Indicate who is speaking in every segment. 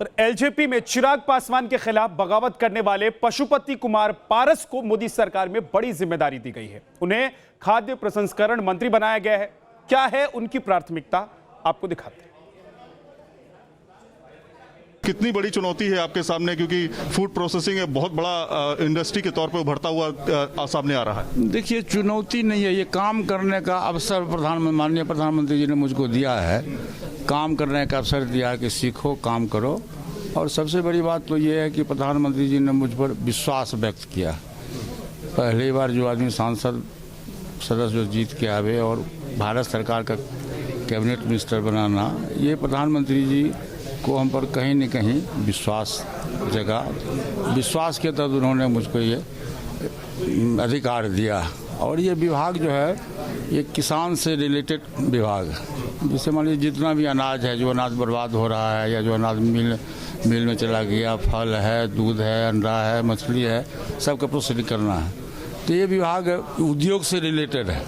Speaker 1: और एलजेपी में चिराग पासवान के खिलाफ बगावत करने वाले पशुपति कुमार पारस को मोदी सरकार में बड़ी जिम्मेदारी दी गई है। उन्हें खाद्य प्रसंस्करण मंत्री बनाया गया है। क्या है उनकी प्राथमिकता, आपको दिखाते हैं।
Speaker 2: कितनी बड़ी चुनौती है आपके सामने, क्योंकि फूड प्रोसेसिंग एक बहुत बड़ा इंडस्ट्री के तौर पर उभरता हुआ सामने आ रहा है।
Speaker 3: देखिए, चुनौती नहीं है, ये काम करने का अवसर माननीय प्रधानमंत्री जी ने मुझको दिया है। काम करने का अवसर दिया है कि सीखो, काम करो। और सबसे बड़ी बात तो ये है कि प्रधानमंत्री जी ने मुझ पर विश्वास व्यक्त किया। पहली बार जो आदमी सांसद सदस्य जो जीत के आवे और भारत सरकार का कैबिनेट मिनिस्टर बनाना, ये प्रधानमंत्री जी को हम पर कहीं न कहीं विश्वास जगा। विश्वास के तहत उन्होंने मुझको ये अधिकार दिया। और ये विभाग जो है, ये किसान से रिलेटेड विभाग, जैसे मान लीजिए जितना भी अनाज है, जो अनाज बर्बाद हो रहा है या जो अनाज मिल में चला गया, फल है, दूध है, अंडा है, मछली है, सबका प्रोसेसिंग करना है। तो ये विभाग उद्योग से रिलेटेड है।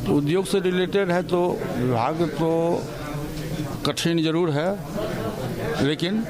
Speaker 3: तो उद्योग से रिलेटेड है तो विभाग तो कठिन जरूर है, लेकिन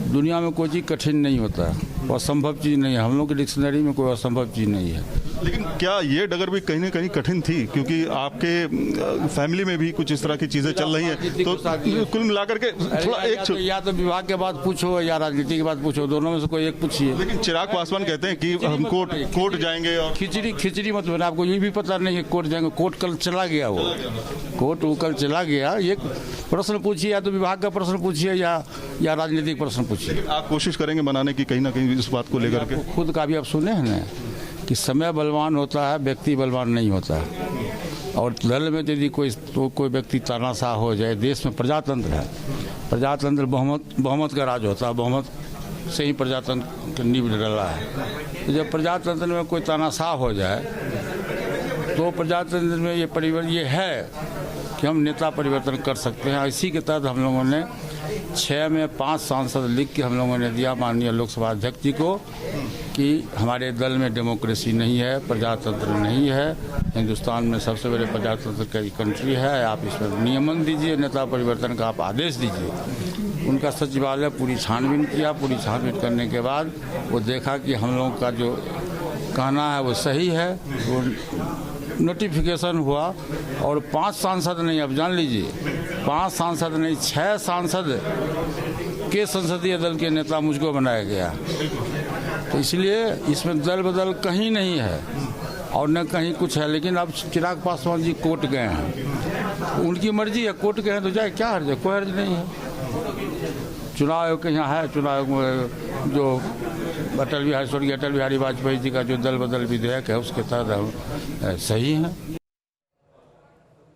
Speaker 3: दुनिया में कोई चीज़ कठिन नहीं होता है, असंभव चीज़ नहीं है। हम लोग की डिक्शनरी में कोई असंभव चीज़ नहीं है।
Speaker 2: लेकिन क्या ये डगर भी कहीं न कहीं कठिन थी, क्योंकि आपके फैमिली में भी कुछ इस तरह की चीजें चल रही हैं, तो कुल मिलाकर के थोड़ा
Speaker 3: या तो विभाग के बात पूछो या राजनीति की बात पूछो, दोनों में से कोई एक पूछिए।
Speaker 2: लेकिन चिराग पासवान कहते हैं कि हम कोर्ट जाएंगे और
Speaker 3: खिचड़ी मत बना। आपको ये भी पता नहीं है कोर्ट जाएंगे। कोर्ट कल चला गया, वो कल चला गया। एक प्रश्न पूछिए, या तो विभाग का प्रश्न पूछिए या राजनीतिक प्रश्न पूछिए।
Speaker 2: आप कोशिश करेंगे बनाने की कहीं ना कहीं इस बात को लेकर के?
Speaker 3: खुद का भी आप सुने हैं ना कि समय बलवान होता है, व्यक्ति बलवान नहीं होता है। और दल में यदि कोई व्यक्ति तानाशाह हो जाए, देश में प्रजातंत्र है, प्रजातंत्र बहुमत का राज होता है, बहुमत से ही प्रजातंत्र की नींव डला है। तो जब प्रजातंत्र में कोई तानाशाह हो जाए तो प्रजातंत्र में ये है कि हम नेता परिवर्तन कर सकते हैं। इसी के तहत हम लोगों ने 6 में 5 सांसद लिख के हम लोगों ने दिया माननीय लोकसभा अध्यक्ष जी को कि हमारे दल में डेमोक्रेसी नहीं है, प्रजातंत्र नहीं है। हिंदुस्तान में सबसे बड़े प्रजातंत्र की कंट्री है। आप इसमें नियमन दीजिए, नेता परिवर्तन का आप आदेश दीजिए। उनका सचिवालय पूरी छानबीन किया। पूरी छानबीन करने के बाद वो देखा कि हम लोगों का जो कहना है वो सही है। वो नोटिफिकेशन हुआ और 5 सांसद नहीं, अब जान लीजिए 5 सांसद नहीं, 6 सांसद के संसदीय दल के नेता मुझको बनाया गया। तो इसलिए इसमें दल बदल कहीं नहीं है और न कहीं कुछ है। लेकिन अब चिराग पासवान जी कोर्ट गए हैं, उनकी मर्जी है, कोर्ट गए हैं तो जाए, क्या हर्ज है? कोई हर्ज नहीं है। चुनाव आयोग के यहाँ है, चुनाव आयोग में जो अटल बिहारी वाजपेयी जी का जो दल बदल विधेयक है, उसके तहत हम सही हैं।